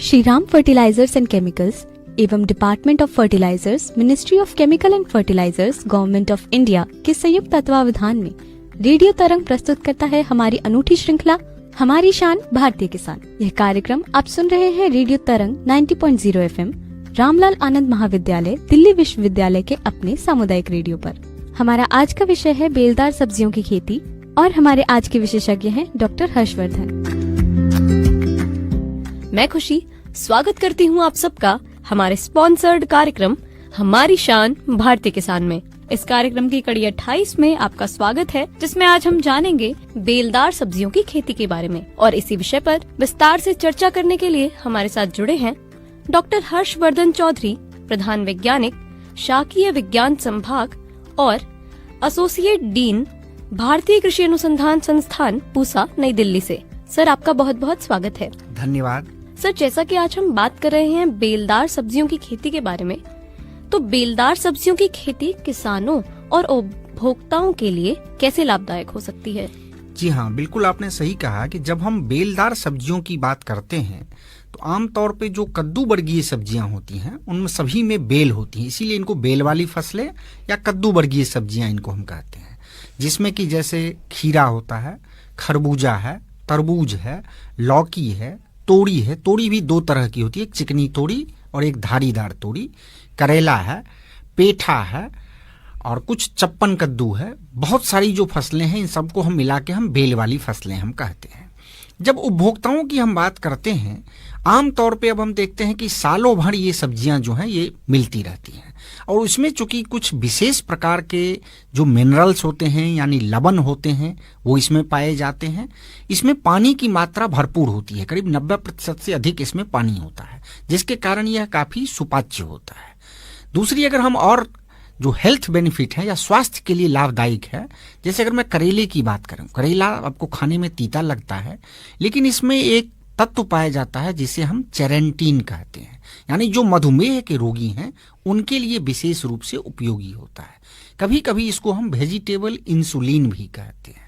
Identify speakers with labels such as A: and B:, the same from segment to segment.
A: Shri Ram fertilisers and chemicals एवं department of fertilisers, ministry of chemical and fertilisers, government of India के संयुक्त तत्वावधान में रेडियो तरंग प्रस्तुत करता है हमारी अनूठी श्रृंखला हमारी शान भारतीय किसान। यह कार्यक्रम आप सुन रहे हैं रेडियो तरंग 90.0 FM रामलाल आनंद महाविद्यालय दिल्ली विश्वविद्यालय के अपने सामुदायिक रेडियो पर। हमारा आज का विषय है बेलदार सब्जियों की खेती और हमारे आज के विशेषज्ञ हैं डॉक्टर हर्षवर्धन।
B: मैं खुशी स्वागत करती हूँ आप सबका हमारे स्पॉन्सर्ड कार्यक्रम हमारी शान भारतीय किसान में। इस कार्यक्रम की कड़ी 28 में आपका स्वागत है, जिसमें आज हम जानेंगे बेलदार सब्जियों की खेती के बारे में। और इसी विषय पर विस्तार से चर्चा करने के लिए हमारे साथ जुड़े हैं डॉक्टर हर्षवर्धन चौधरी, प्रधान वैज्ञानिक, शाकीय विज्ञान संभाग और एसोसिएट डीन, भारतीय कृषि अनुसंधान संस्थान, पूसा, नई दिल्ली से। सर, आपका बहुत बहुत स्वागत है।
C: धन्यवाद।
B: सर, जैसा कि आज हम बात कर रहे हैं बेलदार सब्जियों की खेती के बारे में, तो बेलदार सब्जियों की खेती किसानों और उपभोक्ताओं के लिए कैसे लाभदायक हो सकती है?
C: जी हाँ, बिल्कुल आपने सही कहा कि जब हम बेलदार सब्जियों की बात करते हैं तो आमतौर पे जो कद्दू वर्गीय सब्जियां होती हैं उनमें सभी में बेल होती है, इसीलिए इनको बेल वाली फसलें या कद्दू वर्गीय सब्जियां इनको हम कहते हैं। जिसमें कि जैसे खीरा होता है, खरबूजा है, तरबूज है, लौकी है, तोड़ी है। तोड़ी भी दो तरह की होती है, एक चिकनी तोड़ी और एक धारीदार तोड़ी। करेला है, पेठा है और कुछ चप्पन कद्दू है। बहुत सारी जो फसलें हैं इन सबको हम मिला के हम बेल वाली फसलें हम कहते हैं। जब उपभोक्ताओं की हम बात करते हैं, आमतौर पे अब हम देखते हैं कि सालों भर ये सब्जियां जो हैं ये मिलती रहती हैं और उसमें चूंकि कुछ विशेष प्रकार के जो मिनरल्स होते हैं यानी लवण होते हैं वो इसमें पाए जाते हैं। इसमें पानी की मात्रा भरपूर होती है, करीब 90% से अधिक इसमें पानी होता है, जिसके कारण यह काफी सुपाच्य होता है। दूसरी अगर हम और जो हेल्थ बेनिफिट है या स्वास्थ्य के लिए लाभदायक है, जैसे अगर मैं करेले की बात करूं, करेला आपको खाने में तीता लगता है, लेकिन इसमें एक तत्व पाया जाता है जिसे हम चेरेंटीन कहते हैं, यानी जो मधुमेह के रोगी हैं उनके लिए विशेष रूप से उपयोगी होता है। कभी कभी इसको हम वेजिटेबल इंसुलिन भी कहते हैं।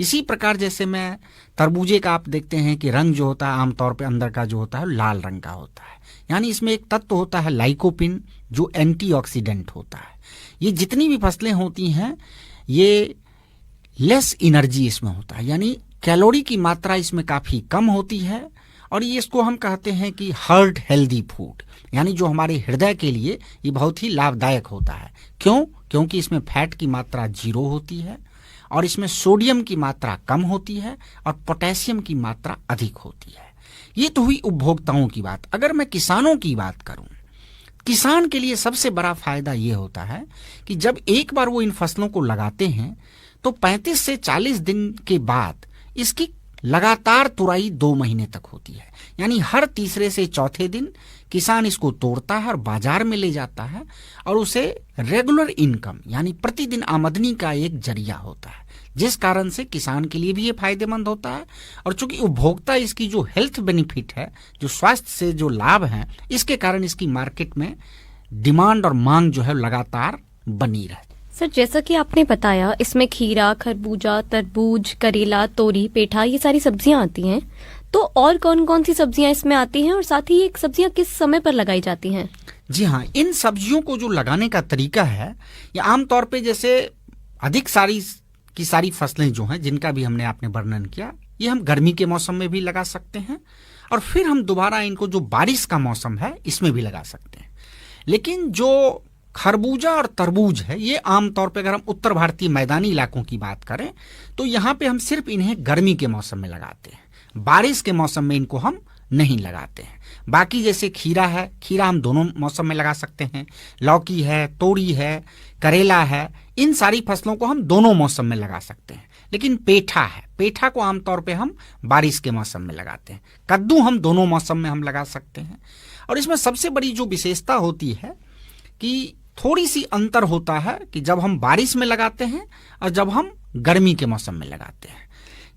C: इसी प्रकार जैसे मैं तरबूजे का आप देखते हैं कि रंग जो होता है आमतौर पे अंदर का जो होता है लाल रंग का होता है, यानी इसमें एक तत्व होता है लाइकोपिन जो एंटीऑक्सीडेंट होता है। ये जितनी भी फसलें होती हैं ये लेस एनर्जी इसमें होता है, यानी कैलोरी की मात्रा इसमें काफी कम होती है और ये इसको हम कहते हैं कि हार्ट हेल्दी फूड, यानी जो हमारे हृदय के लिए ये बहुत ही लाभदायक होता है। क्यों? क्योंकि इसमें फैट की मात्रा 0 होती है और इसमें सोडियम की मात्रा कम होती है और पोटेशियम की मात्रा अधिक होती है। ये तो हुई उपभोक्ताओं की बात। अगर मैं किसानों की बात करूं, किसान के लिए सबसे बड़ा फायदा ये होता है कि जब एक बार वो इन फसलों को लगाते हैं तो 35 से 40 दिन के बाद इसकी लगातार तुराई 2 महीने तक होती है, यानी हर तीसरे से चौथे दिन किसान इसको तोड़ता है और बाजार में ले जाता है और उसे रेगुलर इनकम यानी प्रतिदिन आमदनी का एक जरिया होता है, जिस कारण से किसान के लिए भी ये फायदेमंद होता है और चूंकि उपभोक्ता इसकी जो हेल्थ बेनिफिट है, जो स्वास्थ्य से जो लाभ है, इसके कारण इसकी मार्केट में डिमांड और मांग जो है लगातार बनी रहती है।
B: सर, जैसा कि आपने बताया इसमें खीरा, खरबूजा, तरबूज, करेला, तोरी, पेठा ये सारी सब्जियां आती हैं, तो और कौन कौन सी सब्जियां इसमें आती हैं और साथ ही ये सब्जियां किस समय पर लगाई जाती हैं?
C: जी हाँ, इन सब्जियों को जो लगाने का तरीका है ये आमतौर पे जैसे अधिक सारी फसलें जो हैं जिनका भी हमने आपने वर्णन किया, ये हम गर्मी के मौसम में भी लगा सकते हैं और फिर हम दोबारा इनको जो बारिश का मौसम है इसमें भी लगा सकते हैं। लेकिन जो खरबूजा और तरबूज है ये आमतौर पे अगर हम उत्तर भारतीय मैदानी इलाकों की बात करें तो यहाँ पे हम सिर्फ इन्हें गर्मी के मौसम में लगाते हैं, बारिश के मौसम में इनको हम नहीं लगाते हैं। बाकी जैसे खीरा है, खीरा हम दोनों मौसम में लगा सकते हैं, लौकी है, तोड़ी है, करेला है, इन सारी फसलों को हम दोनों मौसम में लगा सकते हैं। लेकिन पेठा है, पेठा को आमतौर पे हम बारिश के मौसम में लगाते हैं। कद्दू हम दोनों मौसम में हम लगा सकते हैं और इसमें सबसे बड़ी जो विशेषता होती है कि थोड़ी सी अंतर होता है कि जब हम बारिश में लगाते हैं और जब हम गर्मी के मौसम में लगाते हैं।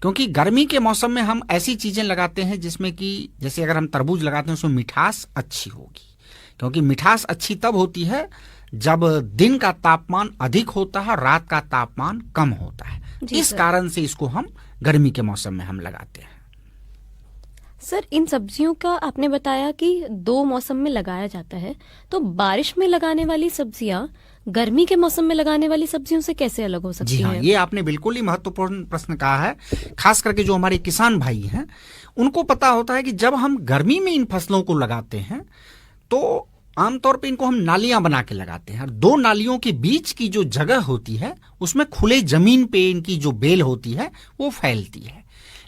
C: क्योंकि गर्मी के मौसम में हम ऐसी चीजें लगाते हैं जिसमें कि जैसे अगर हम तरबूज लगाते हैं उसमें मिठास अच्छी होगी, क्योंकि मिठास अच्छी तब होती है जब दिन का तापमान अधिक होता है और रात का तापमान कम होता है। इस कारण से इसको हम गर्मी के मौसम में हम लगाते हैं।
B: सर, इन सब्जियों का आपने बताया कि 2 मौसम में लगाया जाता है, तो बारिश में लगाने वाली सब्जियां गर्मी के मौसम में लगाने वाली सब्जियों से कैसे अलग हो सकती
C: जी हाँ,
B: हैं?
C: ये आपने बिल्कुल ही महत्वपूर्ण प्रश्न कहा है। खास करके जो हमारे किसान भाई हैं उनको पता होता है कि जब हम गर्मी में इन फसलों को लगाते हैं तो आमतौर पे इनको हम नालियां बना के लगाते हैं, और 2 नालियों के बीच की जो जगह होती है उसमें खुले जमीन पे इनकी जो बेल होती है वो फैलती है।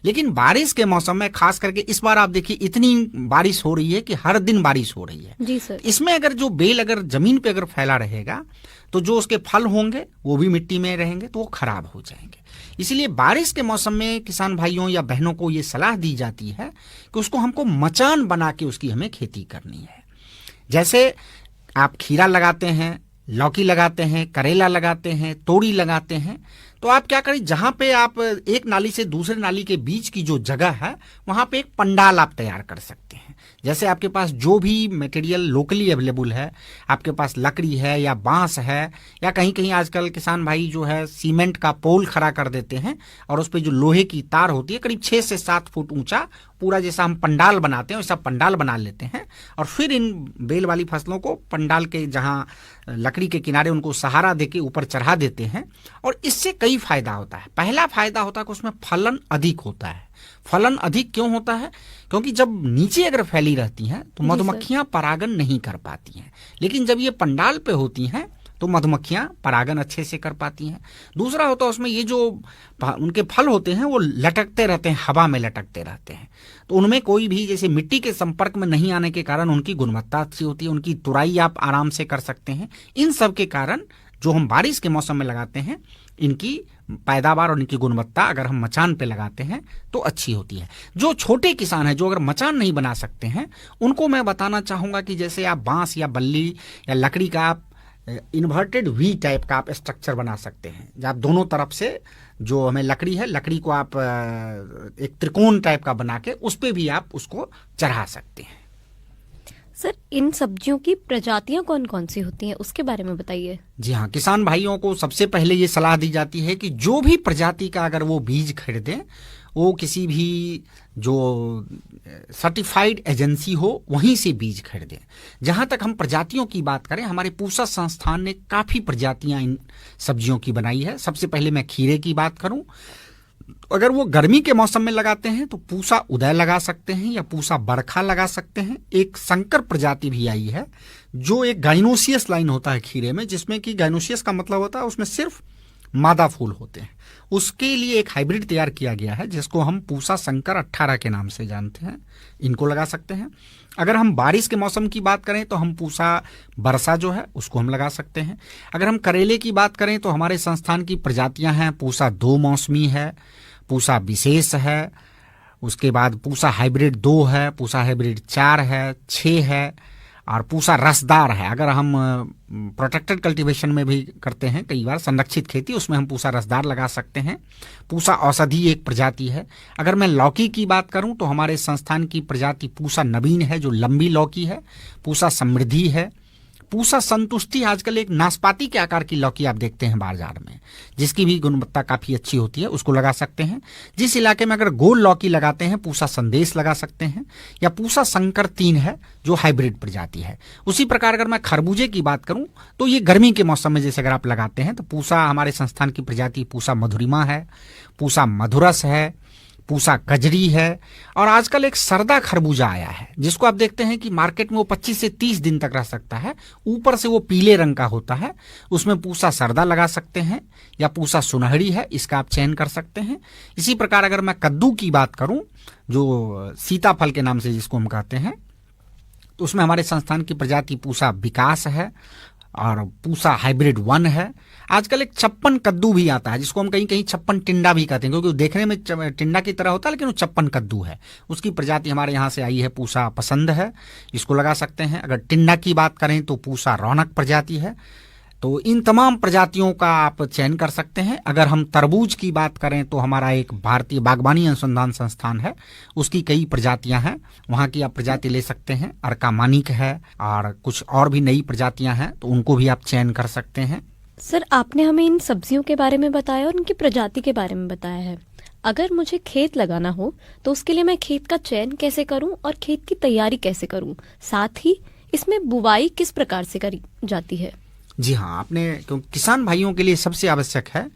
C: लेकिन बारिश के मौसम में खास करके इस बार आप देखिए इतनी बारिश हो रही है कि हर दिन बारिश हो रही है।
B: जी सर।
C: इसमें अगर जो बेल अगर जमीन पे अगर फैला रहेगा तो जो उसके फल होंगे वो भी मिट्टी में रहेंगे तो वो खराब हो जाएंगे। इसलिए बारिश के मौसम में किसान भाइयों या बहनों को ये सलाह दी जाती है कि उसको हमको मचान बना के उसकी हमें खेती करनी है। जैसे आप खीरा लगाते हैं, लौकी लगाते हैं, करेला लगाते हैं, तोरी लगाते हैं, तो आप क्या करें, जहां पे आप एक नाली से दूसरे नाली के बीच की जो जगह है वहां पे एक पंडाल आप तैयार कर सकते हैं। जैसे आपके पास जो भी मटेरियल लोकली अवेलेबल है, आपके पास लकड़ी है या बांस है, या कहीं कहीं आजकल किसान भाई जो है सीमेंट का पोल खड़ा कर देते हैं और उस पे जो लोहे की तार होती है करीब 6 से 7 फुट ऊंचा, पूरा जैसा हम पंडाल बनाते हैं वैसा पंडाल बना लेते हैं, और फिर इन बेल वाली फसलों को पंडाल के जहां लकड़ी के किनारे उनको सहारा देके ऊपर चढ़ा देते हैं। और इससे कई फायदा होता है। पहला फायदा होता है कि उसमें फलन अधिक होता है। फलन अधिक क्यों होता है? क्योंकि जब नीचे अगर फैली रहती हैं तो मधुमक्खियां परागण नहीं कर पाती हैं, लेकिन जब ये पंडाल पे होती हैं तो मधुमक्खियां परागण अच्छे से कर पाती हैं। दूसरा होता है उसमें ये जो उनके फल होते हैं वो लटकते रहते हैं, हवा में लटकते रहते हैं, तो उनमें कोई भी जैसे मिट्टी के संपर्क में नहीं आने के कारण उनकी गुणवत्ता अच्छी होती है, उनकी तुराई आप आराम से कर सकते हैं। इन सब के कारण जो हम बारिश के मौसम में लगाते हैं इनकी पैदावार और इनकी गुणवत्ता अगर हम मचान पे लगाते हैं तो अच्छी होती है। जो छोटे किसान हैं जो अगर मचान नहीं बना सकते हैं उनको मैं बताना चाहूंगा कि जैसे आप बांस या बल्ली या लकड़ी का आप इन्वर्टेड वी टाइप का आप स्ट्रक्चर बना सकते हैं, जब आप दोनों तरफ से जो हमें लकड़ी है, लकड़ी को आप एक त्रिकोण टाइप का बना के उस पे भी आप उसको चढ़ा सकते हैं।
B: सर, इन सब्जियों की प्रजातियां कौन कौन सी होती हैं उसके बारे में बताइए।
C: जी हाँ, किसान भाइयों को सबसे पहले ये सलाह दी जाती है कि जो भी प्रजाति का अगर वो बीज खरीदें वो किसी भी जो सर्टिफाइड एजेंसी हो वहीं से बीज खरीदें। जहां तक हम प्रजातियों की बात करें, हमारे पूसा संस्थान ने काफी प्रजातियां इन सब्जियों की बनाई है। सबसे पहले मैं खीरे की बात करूं, अगर वो गर्मी के मौसम में लगाते हैं तो पूसा उदय लगा सकते हैं या पूसा बरखा लगा सकते हैं। एक संकर प्रजाति भी आई है जो एक गाइनोसियस लाइन होता है खीरे में, जिसमें कि गाइनोसियस का मतलब होता है उसमें सिर्फ मादा फूल होते हैं। उसके लिए एक हाइब्रिड तैयार किया गया है जिसको हम पूसा संकर 18 के नाम से जानते हैं, इनको लगा सकते हैं। अगर हम बारिश के मौसम की बात करें तो हम पूसा बरसा जो है उसको हम लगा सकते हैं। अगर हम करेले की बात करें तो हमारे संस्थान की प्रजातियां हैं, पूसा 2 मौसमी है, पूसा विशेष है, उसके बाद पूसा हाइब्रिड 2 है, पूसा हाइब्रिड 4 है, 6 है, और पूसा रसदार है। अगर हम प्रोटेक्टेड कल्टीवेशन में भी करते हैं कई बार संरक्षित खेती, उसमें हम पूसा रसदार लगा सकते हैं। पूसा औषधि एक प्रजाति है। अगर मैं लौकी की बात करूं तो हमारे संस्थान की प्रजाति पूसा नवीन है जो लंबी लौकी है, पूसा समृद्धि है, पूसा संतुष्टि आजकल एक नाशपाती के आकार की लौकी आप देखते हैं बाजार में, जिसकी भी गुणवत्ता काफी अच्छी होती है, उसको लगा सकते हैं। जिस इलाके में अगर गोल लौकी लगाते हैं पूसा संदेश लगा सकते हैं, या पूसा संकर 3 है जो हाइब्रिड प्रजाति है। उसी प्रकार अगर मैं खरबूजे की बात करूं तो ये गर्मी के मौसम में जैसे अगर आप लगाते हैं तो पूसा हमारे संस्थान की प्रजाति पूसा मधुरिमा है, पूसा मधुरस है, पूसा कजरी है, और आजकल एक सरदा खरबूजा आया है जिसको आप देखते हैं कि मार्केट में वो 25 से 30 दिन तक रह सकता है, ऊपर से वो पीले रंग का होता है। उसमें पूसा सरदा लगा सकते हैं या पूसा सुनहरी है, इसका आप चयन कर सकते हैं। इसी प्रकार अगर मैं कद्दू की बात करूं जो सीताफल के नाम से जिसको हम कहते हैं, तो उसमें हमारे संस्थान की प्रजाति पूसा विकास है और पूसा हाइब्रिड 1 है। आजकल एक 56 कद्दू भी आता है जिसको हम कहीं कहीं 56 टिंडा भी कहते हैं, क्योंकि वो देखने में टिंडा की तरह होता है लेकिन वो 56 कद्दू है। उसकी प्रजाति हमारे यहाँ से आई है, पूसा पसंद है, इसको लगा सकते हैं। अगर टिंडा की बात करें तो पूसा रौनक प्रजाति है। तो इन तमाम प्रजातियों का आप चयन कर सकते हैं। अगर हम तरबूज की बात करें तो हमारा एक भारतीय बागवानी अनुसंधान संस्थान है, उसकी कई प्रजातियां हैं, वहां की आप प्रजाति ले सकते हैं। अर्का मानिक है और कुछ और भी नई प्रजातियां हैं, तो उनको भी आप चयन कर सकते हैं।
B: सर, आपने हमें इन सब्जियों के बारे में बताया और उनकी प्रजाति के बारे में बताया है। अगर मुझे खेत लगाना हो तो उसके लिए मैं खेत का चयन कैसे करूं और खेत की तैयारी कैसे करूं, साथ ही इसमें बुवाई किस प्रकार से करी जाती है?
C: जी हाँ, आपने, क्योंकि किसान भाइयों के लिए सबसे आवश्यक है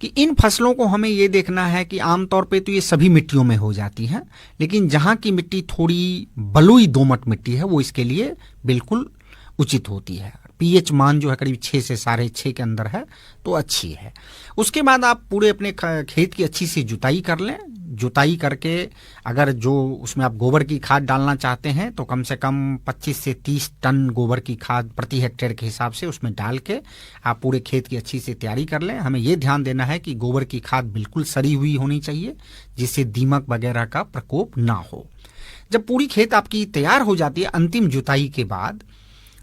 C: कि इन फसलों को हमें ये देखना है कि आमतौर पे तो ये सभी मिट्टियों में हो जाती हैं, लेकिन जहाँ की मिट्टी थोड़ी बलुई दोमट मिट्टी है वो इसके लिए बिल्कुल उचित होती है। पीएच मान जो है करीब 6 से 6.5 के अंदर है तो अच्छी है। उसके बाद आप पूरे अपने खेत की अच्छी सी जुताई कर लें। जुताई करके अगर जो उसमें आप गोबर की खाद डालना चाहते हैं तो कम से कम 25 से 30 टन गोबर की खाद प्रति हेक्टेयर के हिसाब से उसमें डाल के आप पूरे खेत की अच्छी से तैयारी कर लें। हमें ये ध्यान देना है कि गोबर की खाद बिल्कुल सड़ी हुई होनी चाहिए, जिससे दीमक वगैरह का प्रकोप ना हो। जब पूरी खेत आपकी तैयार हो जाती है, अंतिम जुताई के बाद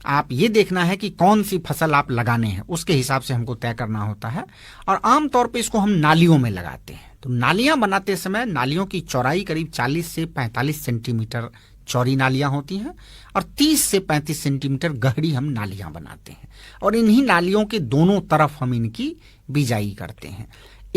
C: आप ये देखना है कि कौन सी फसल आप लगाने हैं, उसके हिसाब से हमको तय करना होता है। और आमतौर पे इसको हम नालियों में लगाते हैं। तो नालियां बनाते समय नालियों की चौड़ाई करीब 40 से 45 सेंटीमीटर चौड़ी नालियां होती हैं और 30 से 35 सेंटीमीटर गहरी हम नालियां बनाते हैं। और इन्हीं नालियों के दोनों तरफ हम इनकी बिजाई करते हैं।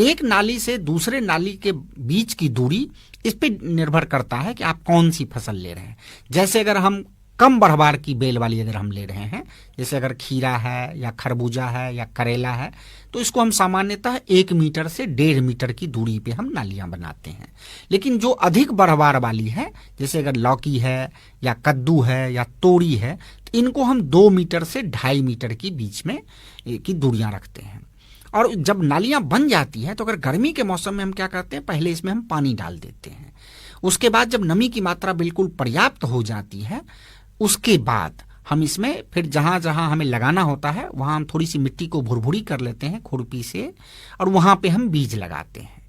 C: एक नाली से दूसरे नाली के बीच की दूरी इस पे निर्भर करता है कि आप कौन सी फसल ले रहे हैं। जैसे अगर हम कम बढ़वार की बेल वाली अगर हम ले रहे हैं, जैसे अगर खीरा है या खरबूजा है या करेला है, तो इसको हम सामान्यतः 1 मीटर से 1.5 मीटर की दूरी पे हम नालियां बनाते हैं। लेकिन जो अधिक बढ़वार वाली है, जैसे अगर लौकी है या कद्दू है या तोरी है, तो इनको हम 2 मीटर से 2.5 मीटर की बीच में की दूरियां रखते हैं। और जब नालियां बन जाती हैं तो अगर गर्मी के मौसम में हम क्या करते हैं, पहले इसमें हम पानी डाल देते हैं। उसके बाद जब नमी की मात्रा बिल्कुल पर्याप्त हो जाती है, उसके बाद हम इसमें फिर जहां जहां हमें लगाना होता है वहां हम थोड़ी सी मिट्टी को भुरभुरी कर लेते हैं खुरपी से, और वहां पे हम बीज लगाते हैं।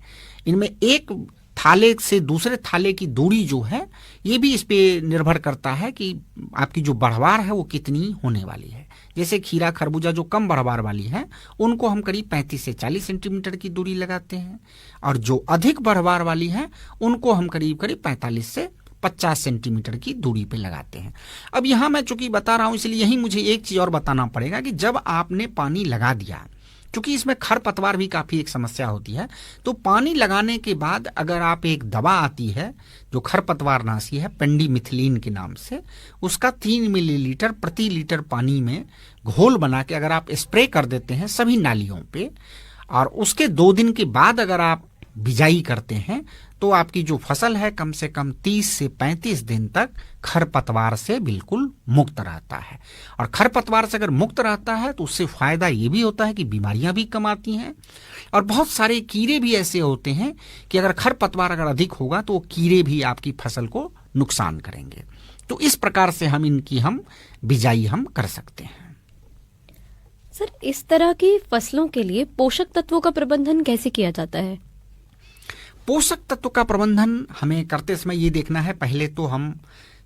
C: इनमें एक थाले से दूसरे थाले की दूरी जो है ये भी इस पे निर्भर करता है कि आपकी जो बढ़वार है वो कितनी होने वाली है। जैसे खीरा खरबूजा जो कम बढ़वार वाली है उनको हम करीब 35 से 40 सेंटीमीटर की दूरी लगाते हैं, और जो अधिक बढ़वार वाली है उनको हम करीब 45 से 50 सेंटीमीटर की दूरी पे लगाते हैं। अब यहां मैं चूंकि बता रहा हूं इसलिए यही मुझे एक चीज और बताना पड़ेगा कि जब आपने पानी लगा दिया, क्योंकि इसमें खरपतवार भी काफी एक समस्या होती है, तो पानी लगाने के बाद अगर आप एक दवा आती है जो खरपतवार नाशी है, पेंडीमिथिलीन के नाम से, उसका 3 मिलीलीटर प्रति लीटर पानी में घोल बना के अगर आप स्प्रे कर देते हैं सभी नालियों पे, और उसके 2 दिन के बाद अगर आप बिजाई करते हैं, तो आपकी जो फसल है कम से कम 30 से 35 दिन तक खरपतवार से बिल्कुल मुक्त रहता है। और खरपतवार से अगर मुक्त रहता है तो उससे फायदा ये भी होता है कि बीमारियां भी कम आती हैं, और बहुत सारे कीड़े भी ऐसे होते हैं कि अगर खरपतवार अगर अधिक होगा तो वो कीड़े भी आपकी फसल को नुकसान करेंगे। तो इस प्रकार से हम बिजाई हम कर सकते हैं।
B: सर, इस तरह की फसलों के लिए पोषक तत्वों का प्रबंधन कैसे किया जाता है?
C: पोषक तत्व का प्रबंधन हमें करते समय ये देखना है, पहले तो हम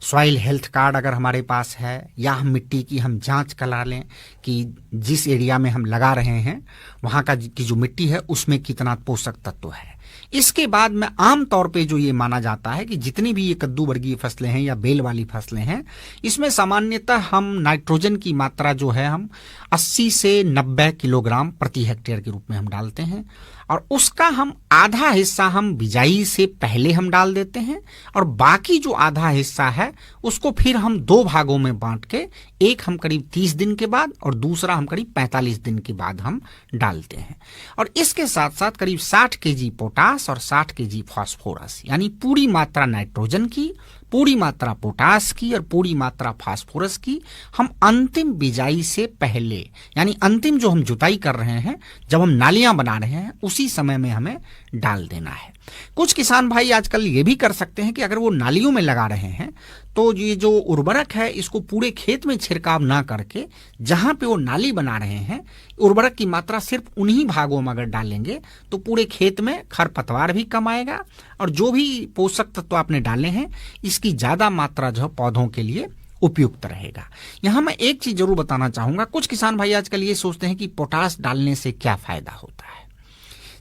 C: सॉइल हेल्थ कार्ड अगर हमारे पास है, या हम मिट्टी की हम जांच करा लें कि जिस एरिया में हम लगा रहे हैं वहाँ का की जो मिट्टी है उसमें कितना पोषक तत्व है। इसके बाद में आम तौर पे जो ये माना जाता है कि जितनी भी ये कद्दू वर्गीय फसलें हैं या बेल वाली फसलें हैं, इसमें सामान्यतः हम नाइट्रोजन की मात्रा जो है हम 80 से 90 किलोग्राम प्रति हेक्टेयर के रूप में हम डालते हैं, और उसका हम आधा हिस्सा हम बिजाई से पहले हम डाल देते हैं, और बाकी जो आधा हिस्सा है उसको फिर हम 2 भागों में बांट के, एक हम करीब 30 दिन के बाद और दूसरा हम करीब 45 दिन के बाद हम डालते हैं। और इसके साथ साथ करीब 60 केजी पोटास और 60 केजी फास्फोरस, यानी पूरी मात्रा नाइट्रोजन की, पूरी मात्रा पोटास की और पूरी मात्रा फास्फोरस की हम अंतिम बिजाई से पहले, यानी अंतिम जो हम जुताई कर रहे हैं, जब हम नालियां बना रहे हैं उसी समय में हमें डाल देना है। कुछ किसान भाई आजकल ये भी कर सकते हैं कि अगर वो नालियों में लगा रहे हैं तो ये जो उर्वरक है इसको पूरे खेत में छिड़काव ना करके, जहां पे वो नाली बना रहे हैं उर्वरक की मात्रा सिर्फ उन्हीं भागों में अगर डालेंगे तो पूरे खेत में खरपतवार भी कम आएगा, और जो भी पोषक तत्व आपने डाले हैं इसकी ज्यादा मात्रा जो पौधों के लिए उपयुक्त रहेगा। यहां मैं एक चीज जरूर बताना चाहूंगा, कुछ किसान भाई आजकल ये सोचते हैं कि पोटास डालने से क्या फायदा होता है।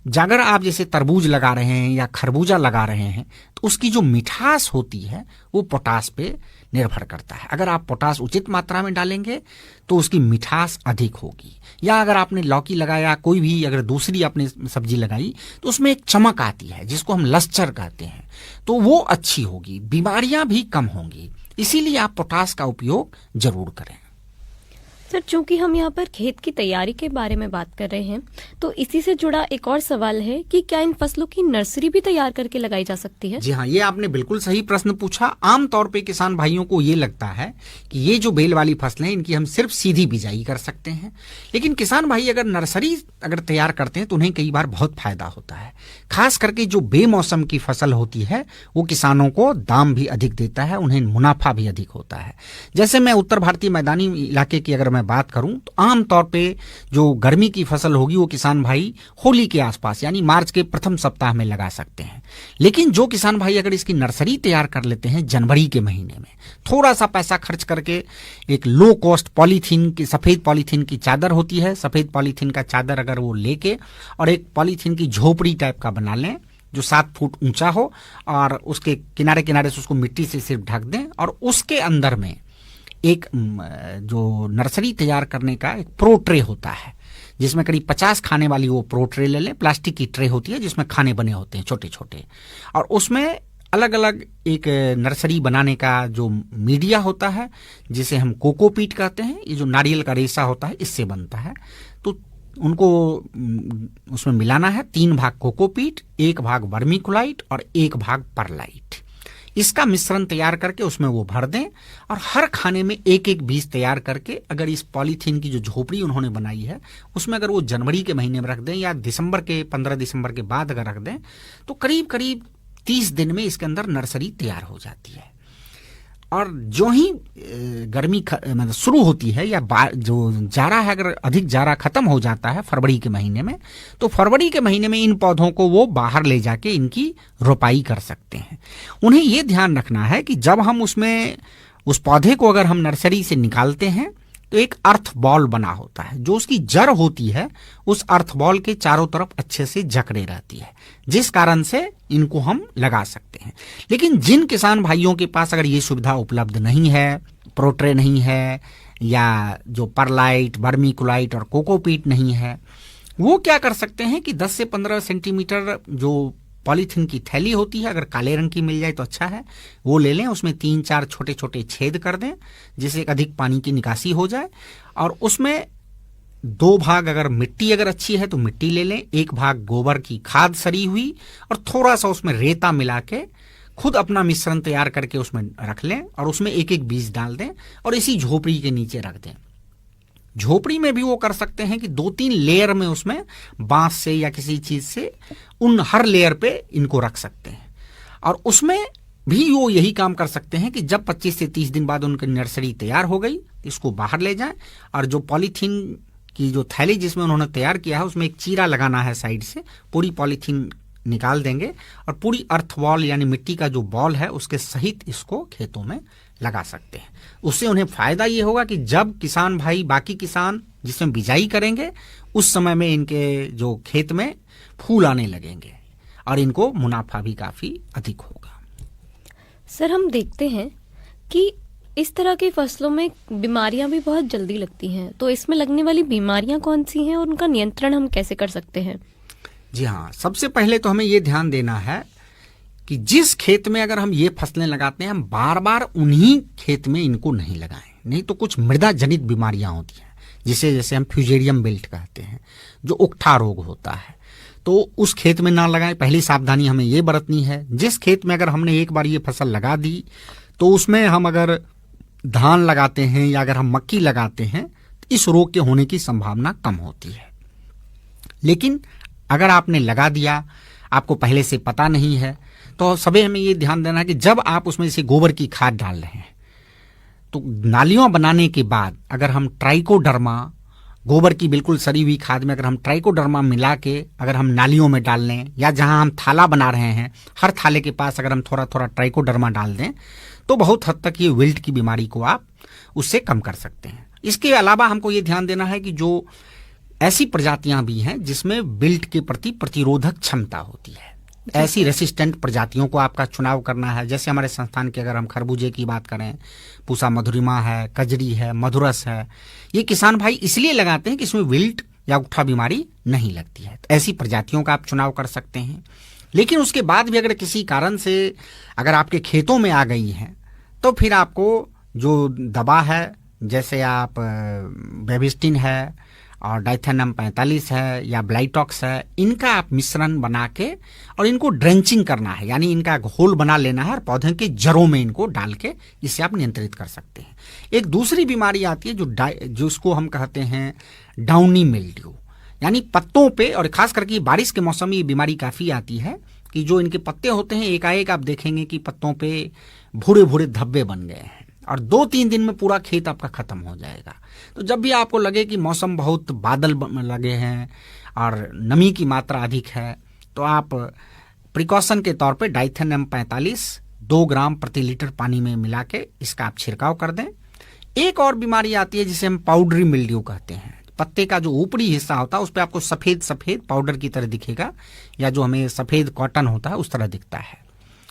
C: अगर आप जैसे तरबूज लगा रहे हैं या खरबूजा लगा रहे हैं तो उसकी जो मिठास होती है वो पोटास पे निर्भर करता है। अगर आप पोटास उचित मात्रा में डालेंगे तो उसकी मिठास अधिक होगी। या अगर आपने लौकी लगाया, कोई भी अगर दूसरी आपने सब्जी लगाई तो उसमें एक चमक आती है जिसको हम लश्चर कहते हैं, तो वो अच्छी होगी, बीमारियां भी कम होंगी। इसीलिए आप पोटास का उपयोग जरूर करें।
B: सर, चूंकि हम यहाँ पर खेत की तैयारी के बारे में बात कर रहे हैं, तो इसी से जुड़ा एक और सवाल है कि क्या इन फसलों की नर्सरी भी तैयार करके लगाई जा सकती है?
C: जी हाँ, ये आपने बिल्कुल सही प्रश्न पूछा। आमतौर पे किसान भाइयों को ये लगता है कि ये जो बेल वाली फसलें इनकी हम सिर्फ सीधी बिजाई कर सकते हैं, लेकिन किसान भाई अगर नर्सरी तैयार करते हैं तो उन्हें कई बार बहुत फायदा होता है। खास करके जो बेमौसम की फसल होती है वो किसानों को दाम भी अधिक देता है, उन्हें मुनाफा भी अधिक होता है। जैसे मैं उत्तर भारतीय मैदानी इलाके की अगर मैं बात करूं तो आमतौर पे जो गर्मी की फसल होगी वो किसान भाई होली के आसपास यानी मार्च के प्रथम सप्ताह में लगा सकते हैं। लेकिन जो किसान भाई अगर इसकी नर्सरी तैयार कर लेते हैं जनवरी के महीने में, थोड़ा सा पैसा खर्च करके एक लो कॉस्ट पॉलीथीन की, सफेद पॉलीथीन की चादर होती है, सफेद पॉलीथीन का चादर अगर वो लेके और एक पॉलीथीन की झोपड़ी टाइप का बना लें जो 7 फुट ऊंचा हो और उसके किनारे किनारे से उसको मिट्टी से सिर्फ ढक दें और उसके अंदर में एक जो नर्सरी तैयार करने का एक प्रो ट्रे होता है जिसमें करीब 50 खाने वाली वो प्रो ट्रे ले लें। प्लास्टिक की ट्रे होती है जिसमें खाने बने होते हैं छोटे छोटे, और उसमें अलग अलग एक नर्सरी बनाने का जो मीडिया होता है जिसे हम कोकोपीट कहते हैं, ये जो नारियल का रेशा होता है इससे बनता है। तो उनको उसमें मिलाना है 3 भाग कोकोपीट, 1 भाग वर्मीकुलाइट और 1 भाग परलाइट। इसका मिश्रण तैयार करके उसमें वो भर दें और हर खाने में 1-1 बीज तैयार करके अगर इस पॉलीथीन की जो झोपड़ी उन्होंने बनाई है उसमें अगर वो जनवरी के महीने में रख दें या 15 दिसंबर के बाद अगर रख दें तो करीब करीब 30 दिन में इसके अंदर नर्सरी तैयार हो जाती है। और जो ही गर्मी मतलब शुरू होती है या जो जाड़ा है, अगर अधिक जाड़ा खत्म हो जाता है फरवरी के महीने में, तो फरवरी के महीने में इन पौधों को वो बाहर ले जाके इनकी रोपाई कर सकते हैं। उन्हें ये ध्यान रखना है कि जब हम उसमें उस पौधे को अगर हम नर्सरी से निकालते हैं तो एक अर्थ बॉल बना होता है, जो उसकी जड़ होती है उस अर्थ बॉल के चारों तरफ अच्छे से जकड़े रहती है, जिस कारण से इनको हम लगा सकते हैं। लेकिन जिन किसान भाइयों के पास अगर ये सुविधा उपलब्ध नहीं है, प्रोट्रे नहीं है या जो परलाइट, वर्मीकुलाइट और कोकोपीट नहीं है, वो क्या कर सकते हैं कि 10 से 15 सेंटीमीटर जो पॉलीथीन की थैली होती है, अगर काले रंग की मिल जाए तो अच्छा है, वो ले लें, उसमें 3-4 छोटे छोटे छेद कर दें जिससे अधिक पानी की निकासी हो जाए, और उसमें 2 भाग अगर मिट्टी अगर अच्छी है तो मिट्टी ले लें, 1 भाग गोबर की खाद सड़ी हुई और थोड़ा सा उसमें रेता मिला के खुद अपना मिश्रण तैयार करके उसमें रख लें और उसमें 1-1 बीज डाल दें और इसी झोपड़ी के नीचे रख दें। झोपड़ी में भी वो कर सकते हैं कि 2-3 लेयर में उसमें बांस से या किसी चीज से उन हर लेयर पे इनको रख सकते हैं, और उसमें भी वो यही काम कर सकते हैं कि जब 25 से 30 दिन बाद उनकी नर्सरी तैयार हो गई इसको बाहर ले जाएं और जो पॉलीथीन की जो थैली जिसमें उन्होंने तैयार किया है उसमें एक चीरा लगाना है साइड से, पूरी पॉलीथीन निकाल देंगे और पूरी अर्थ बॉल यानी मिट्टी का जो बॉल है उसके सहित इसको खेतों में लगा सकते हैं। उससे उन्हें फायदा ये होगा कि जब किसान भाई बाकी किसान जिसमें बिजाई करेंगे उस समय में इनके जो खेत में फूल आने लगेंगे और इनको मुनाफा भी काफी अधिक होगा।
B: सर, हम देखते हैं कि इस तरह की फसलों में बीमारियां भी बहुत जल्दी लगती हैं, तो इसमें लगने वाली बीमारियां कौन सी हैं और उनका नियंत्रण हम कैसे कर सकते हैं?
C: जी हाँ, सबसे पहले तो हमें ये ध्यान देना है कि जिस खेत में अगर हम ये फसलें लगाते हैं हम बार बार उन्हीं खेत में इनको नहीं लगाएं, नहीं तो कुछ मृदा जनित बीमारियां होती हैं जिसे जैसे हम फ्यूजेरियम बेल्ट कहते हैं, जो उकठा रोग होता है, तो उस खेत में ना लगाएं। पहली सावधानी हमें ये बरतनी है, जिस खेत में अगर हमने एक बार ये फसल लगा दी तो उसमें हम अगर धान लगाते हैं या अगर हम मक्की लगाते हैं तो इस रोग के होने की संभावना कम होती है। लेकिन अगर आपने लगा दिया, आपको पहले से पता नहीं है, तो सभी हमें ये ध्यान देना है कि जब आप उसमें से गोबर की खाद डाल रहे हैं तो नालियों बनाने के बाद अगर हम ट्राइकोडर्मा, गोबर की बिल्कुल सड़ी हुई खाद में अगर हम ट्राइकोडर्मा मिला के अगर हम नालियों में डाल लें या जहां हम थाला बना रहे हैं हर थाले के पास अगर हम थोड़ा थोड़ा ट्राइकोडर्मा डाल दें तो बहुत हद तक ये विल्ट की बीमारी को आप उससे कम कर सकते हैं। इसके अलावा हमको ये ध्यान देना है कि जो ऐसी प्रजातियां भी हैं जिसमें विल्ट के प्रति प्रतिरोधक क्षमता होती है। ऐसी रेसिस्टेंट प्रजातियों को आपका चुनाव करना है। जैसे हमारे संस्थान की अगर हम खरबूजे की बात करें, पूसा मधुरिमा है, कजरी है, मधुरस है, ये किसान भाई इसलिए लगाते हैं कि इसमें विल्ट या उठा बीमारी नहीं लगती है। तो ऐसी प्रजातियों का आप चुनाव कर सकते हैं। लेकिन उसके बाद भी अगर किसी कारण से अगर आपके खेतों में आ गई हैं तो फिर आपको जो दवा है, जैसे आप बेबिस्टिन है और डाइथेनम 45 है या ब्लाइटॉक्स है, इनका आप मिश्रण बना के और इनको ड्रेंचिंग करना है, यानी इनका घोल बना लेना है और पौधे के जड़ों में इनको डाल के इससे आप नियंत्रित कर सकते हैं। एक दूसरी बीमारी आती है जो उसको हम कहते हैं डाउनी मिल्ड्यू, यानी पत्तों पे, और खास करके बारिश के मौसम में ये बीमारी काफी आती है कि जो इनके पत्ते होते हैं एकाएक आप देखेंगे कि पत्तों पे भूरे भूरे धब्बे बन गए हैं और 2-3 दिन में पूरा खेत आपका खत्म हो जाएगा। तो जब भी आपको लगे कि मौसम बहुत बादल लगे हैं और नमी की मात्रा अधिक है, तो आप प्रिकॉशन के तौर पे डाइथेनम 45 2 ग्राम प्रति लीटर पानी में मिला के इसका आप छिड़काव कर दें। एक और बीमारी आती है जिसे हम पाउडरी मिल्ड्यू कहते हैं। पत्ते का जो ऊपरी हिस्सा होता है उस पर आपको सफेद सफेद पाउडर की तरह दिखेगा, या जो हमें सफेद कॉटन होता है उस तरह दिखता है।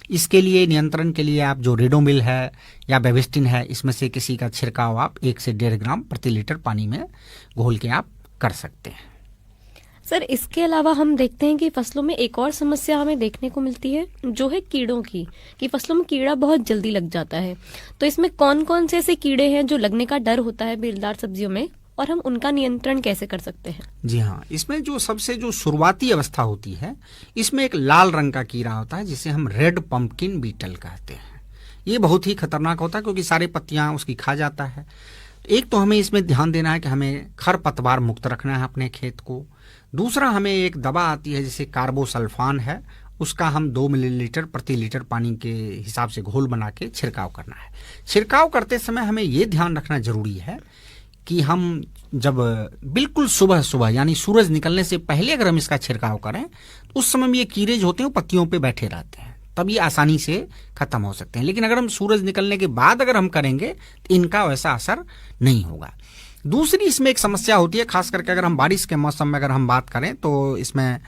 C: इसके लिए नियंत्रण के लिए आप जो रेडोमिल है या बेबिस्टिन है, इसमें से किसी का छिड़काव आप 1 से 1.5 ग्राम प्रति लीटर पानी में घोल के आप कर सकते हैं।
B: सर, इसके अलावा हम देखते हैं कि फसलों में एक और समस्या हमें देखने को मिलती है, जो है कीड़ों की, कि फसलों में कीड़ा बहुत जल्दी लग जाता है। तो इसमें कौन कौन से ऐसे कीड़े हैं जो लगने का डर होता है बेलदार सब्जियों में, और हम उनका नियंत्रण कैसे कर सकते हैं? जी
C: हाँ, इसमें जो सबसे जो शुरुआती अवस्था होती है, इसमें एक लाल रंग का कीड़ा होता है जिसे हम रेड पंपकिन बीटल कहते हैं। ये बहुत ही खतरनाक होता है क्योंकि सारी पत्तियां उसकी खा जाता है। एक तो हमें इसमें ध्यान देना है कि हमें खरपतवार मुक्त रखना है अपने खेत को। दूसरा, हमें एक दवा आती है जिसे कार्बोसल्फान है, उसका हम 2 मिलीलीटर प्रति लीटर पानी के हिसाब से घोल बना के छिड़काव करना है। छिड़काव करते समय हमें ये ध्यान रखना जरूरी है कि हम जब बिल्कुल सुबह सुबह यानी सूरज निकलने से पहले अगर हम इसका छिड़काव करें तो उस समय में ये कीड़े जो होते हैं वो पत्तियों पे बैठे रहते हैं, तब ये आसानी से खत्म हो सकते हैं। लेकिन अगर हम सूरज निकलने के बाद अगर हम करेंगे तो इनका वैसा असर नहीं होगा। दूसरी इसमें एक समस्या होती है, खास करके अगर हम बारिश के मौसम में अगर हम बात करें तो इसमें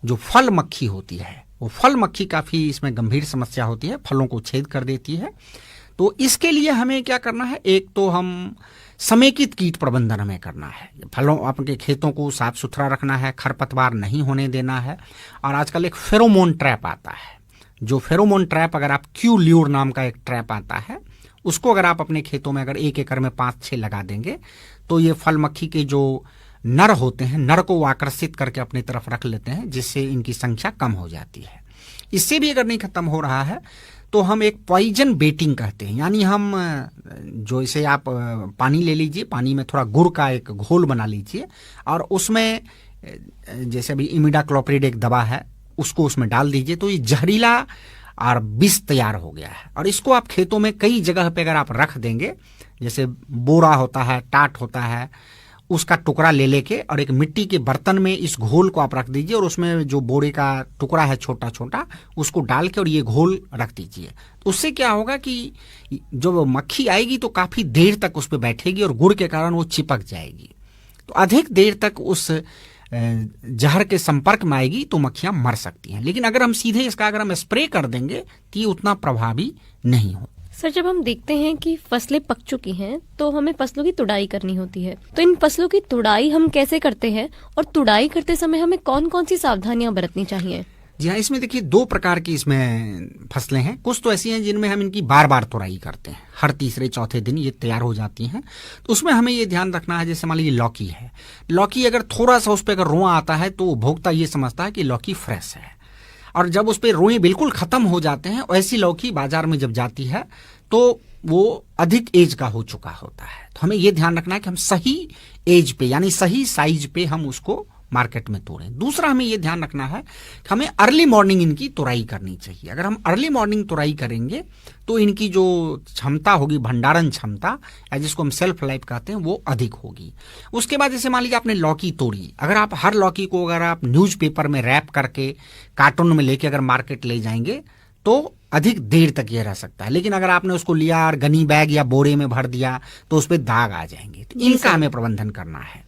C: जो फल मक्खी होती है, वो फल मक्खी काफी इसमें गंभीर समस्या होती है, फलों को छेद कर देती है। तो इसके लिए हमें क्या करना है, एक तो हम समेकित कीट प्रबंधन हमें करना है। फलों आपके खेतों को साफ सुथरा रखना है, खरपतवार नहीं होने देना है। और आजकल एक फेरोमोन ट्रैप आता है, जो फेरोमोन ट्रैप अगर आप क्यू ल्यूर नाम का एक ट्रैप आता है, उसको अगर आप अपने खेतों में अगर 1 एकड़ में 5-6 लगा देंगे तो ये फल मक्खी के जो नर होते हैं, नर को आकर्षित करके अपनी तरफ रख लेते हैं, जिससे इनकी संख्या कम हो जाती है। इससे भी अगर नहीं खत्म हो रहा है तो हम एक पॉइजन बेटिंग कहते हैं, यानी हम जो इसे आप पानी ले लीजिए, पानी में थोड़ा गुड़ का एक घोल बना लीजिए और उसमें जैसे अभी इमिडाक्लोप्रिड एक दवा है उसको उसमें डाल दीजिए, तो ये जहरीला और विष तैयार हो गया है। और इसको आप खेतों में कई जगह पे अगर आप रख देंगे, जैसे बोरा होता है, टाट होता है, उसका टुकड़ा ले लेके और एक मिट्टी के बर्तन में इस घोल को आप रख दीजिए और उसमें जो बोरे का टुकड़ा है छोटा छोटा उसको डाल के और ये घोल रख दीजिए। तो उससे क्या होगा कि जो मक्खी आएगी तो काफी देर तक उस पर बैठेगी और गुड़ के कारण वो चिपक जाएगी, तो अधिक देर तक उस जहर के संपर्क में आएगी तो मक्खियां मर सकती हैं। लेकिन अगर हम सीधे इसका अगर हम स्प्रे कर देंगे तो ये उतना प्रभावी नहीं हो।
B: सर, जब हम देखते हैं कि फसलें पक चुकी हैं तो हमें फसलों की तुड़ाई करनी होती है, तो इन फसलों की तुड़ाई हम कैसे करते हैं और तुड़ाई करते समय हमें कौन कौन सी सावधानियां बरतनी चाहिए?
C: जी हाँ, इसमें देखिए 2 प्रकार की इसमें फसलें हैं। कुछ तो ऐसी हैं जिनमें हम इनकी बार बार तुड़ाई करते हैं, हर तीसरे चौथे दिन ये तैयार हो जाती हैं। तो उसमें हमें ये ध्यान रखना है, जैसे मान लीजिए लौकी है, लौकी अगर थोड़ा सा उस पर अगर रोंवा आता है तो उपभोक्ता ये समझता है कि लौकी फ्रेश है, और जब उस पर रोए बिल्कुल खत्म हो जाते हैं ऐसी लौकी बाजार में जब जाती है तो वो अधिक एज का हो चुका होता है। तो हमें ये ध्यान रखना है कि हम सही एज पे यानी सही साइज पे हम उसको मार्केट में तोड़ें। दूसरा हमें ये ध्यान रखना है कि हमें अर्ली मॉर्निंग इनकी तुड़ाई करनी चाहिए। अगर हम अर्ली मॉर्निंग तुड़ाई करेंगे तो इनकी जो क्षमता होगी, भंडारण क्षमता या जिसको हम सेल्फ लाइफ कहते हैं, वो अधिक होगी। उसके बाद जैसे मान लीजिए आपने लौकी तोड़ी, अगर आप हर लौकी को अगर आप न्यूज़पेपर में रैप करके कार्टून में लेके अगर मार्केट ले जाएंगे तो अधिक देर तक ये रह सकता है। लेकिन अगर आपने उसको लिया और गनी बैग या बोरे में भर दिया तो उस पर दाग आ जाएंगे। तो इनका हमें प्रबंधन करना है।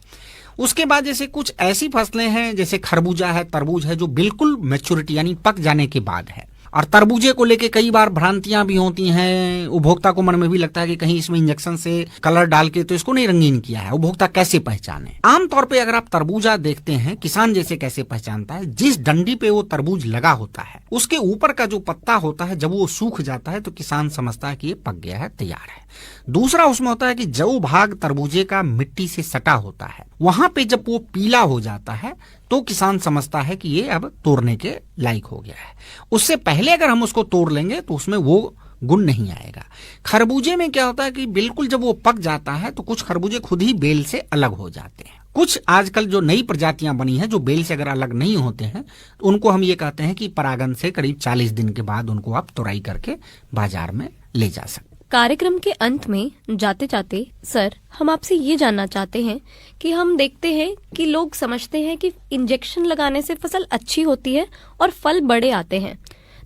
C: उसके बाद जैसे कुछ ऐसी फसलें हैं जैसे खरबूजा है, तरबूज है, जो बिल्कुल मैच्योरिटी यानी पक जाने के बाद है। और तरबूजे को लेके कई बार भ्रांतियां भी होती हैं, उपभोक्ता को मन में भी लगता है कि कहीं इसमें इंजेक्शन से कलर डाल के तो इसको नहीं रंगीन किया है, उपभोक्ता कैसे पहचाने। आमतौर पे अगर आप तरबूजा देखते हैं, किसान जैसे कैसे पहचानता है, जिस डंडी पे वो तरबूज लगा होता है उसके ऊपर का जो पत्ता होता है, जब वो सूख जाता है तो किसान समझता है कि ये पक गया है, तैयार है। दूसरा उसमें होता है कि जो भाग तरबूजे का मिट्टी से सटा होता है, वहां पे जब वो पीला हो जाता है तो किसान समझता है कि ये अब तोड़ने के लायक हो गया है। उससे पहले अगर हम उसको तोड़ लेंगे तो उसमें वो गुण नहीं आएगा। खरबूजे में क्या होता है कि बिल्कुल जब वो पक जाता है तो कुछ खरबूजे खुद ही बेल से अलग हो जाते हैं। कुछ आजकल जो नई प्रजातियां बनी हैं जो बेल से अगर अलग नहीं होते हैं तो उनको हम ये कहते हैं कि परागन से करीब 40 दिन के बाद उनको आप तोड़ाई करके बाजार में ले जा सकते।
B: कार्यक्रम के अंत में जाते जाते सर, हम आपसे ये जानना चाहते हैं कि हम देखते हैं कि लोग समझते हैं कि इंजेक्शन लगाने से फसल अच्छी होती है और फल बड़े आते हैं,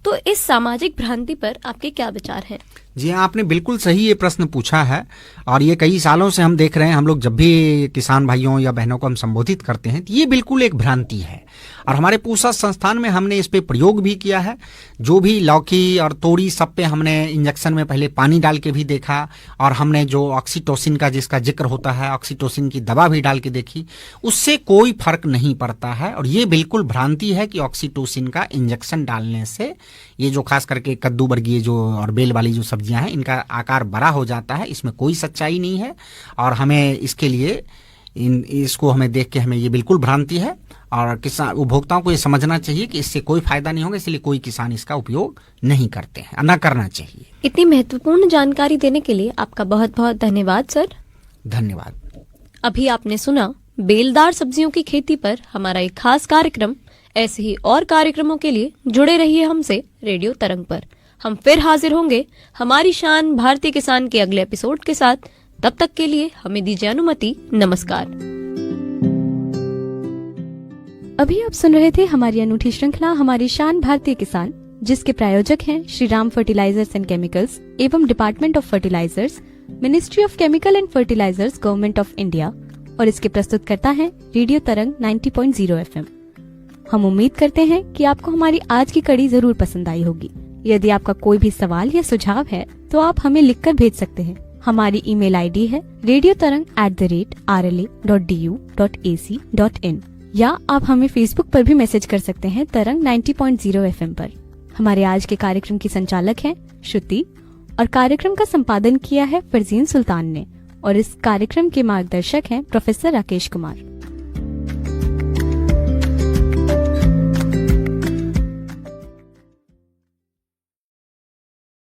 B: तो इस सामाजिक भ्रांति पर आपके क्या विचार हैं?
C: जी हाँ, आपने बिल्कुल सही ये प्रश्न पूछा है और ये कई सालों से हम देख रहे हैं। हम लोग जब भी किसान भाइयों या बहनों को हम संबोधित करते हैं तो ये बिल्कुल एक भ्रांति है और हमारे पूसा संस्थान में हमने इस पे प्रयोग भी किया है। जो भी लौकी और तोरी सब पे हमने इंजेक्शन में पहले पानी डाल के भी देखा और हमने जो ऑक्सीटोसिन का जिसका जिक्र होता है, ऑक्सीटोसिन की दवा भी डाल के देखी, उससे कोई फर्क नहीं पड़ता है। और ये बिल्कुल भ्रांति है कि ऑक्सीटोसिन का इंजेक्शन डालने से ये जो खास करके कद्दू वर्गीय जो और बेल वाली जो सब्जियां हैं इनका आकार बड़ा हो जाता है, इसमें कोई सच्चाई नहीं है। और हमें इसके लिए इसको हमें देख के हमें ये बिल्कुल भ्रांति है और किसान उपभोक्ताओं को ये समझना चाहिए कि इससे कोई फायदा नहीं होगा, इसलिए कोई किसान इसका उपयोग नहीं करते हैं, न करना चाहिए।
B: इतनी महत्वपूर्ण जानकारी देने के लिए आपका बहुत बहुत धन्यवाद सर।
C: धन्यवाद।
B: अभी आपने सुना बेलदार सब्जियों की खेती पर हमारा एक खास कार्यक्रम। ऐसे ही और कार्यक्रमों के लिए जुड़े रहिए हमसे रेडियो तरंग पर। हम फिर हाजिर होंगे हमारी शान भारतीय किसान के अगले एपिसोड के साथ। तब तक के लिए हमें दीजिए अनुमति। नमस्कार।
A: अभी आप सुन रहे थे हमारी अनूठी श्रृंखला हमारी शान भारतीय किसान, जिसके प्रायोजक हैं Shri Ram fertilisers and chemicals एवं department of fertilisers, ministry of chemical and fertilisers, government of India, और इसके प्रस्तुतकर्ता हैं रेडियो तरंग 90.0 FM। हम उम्मीद करते हैं कि आपको हमारी आज की कड़ी जरूर पसंद आई होगी। यदि आपका कोई भी सवाल या सुझाव है तो आप हमें लिखकर भेज सकते हैं। हमारी ईमेल आईडी है radiotarang@rla.du.ac.in, या आप हमें फेसबुक पर भी मैसेज कर सकते हैं तरंग 90.0 FM पर। हमारे आज के कार्यक्रम की संचालक हैं श्रुति और कार्यक्रम का संपादन किया है फरजीन सुल्तान ने, और इस कार्यक्रम के मार्गदर्शक हैं प्रोफेसर राकेश कुमार।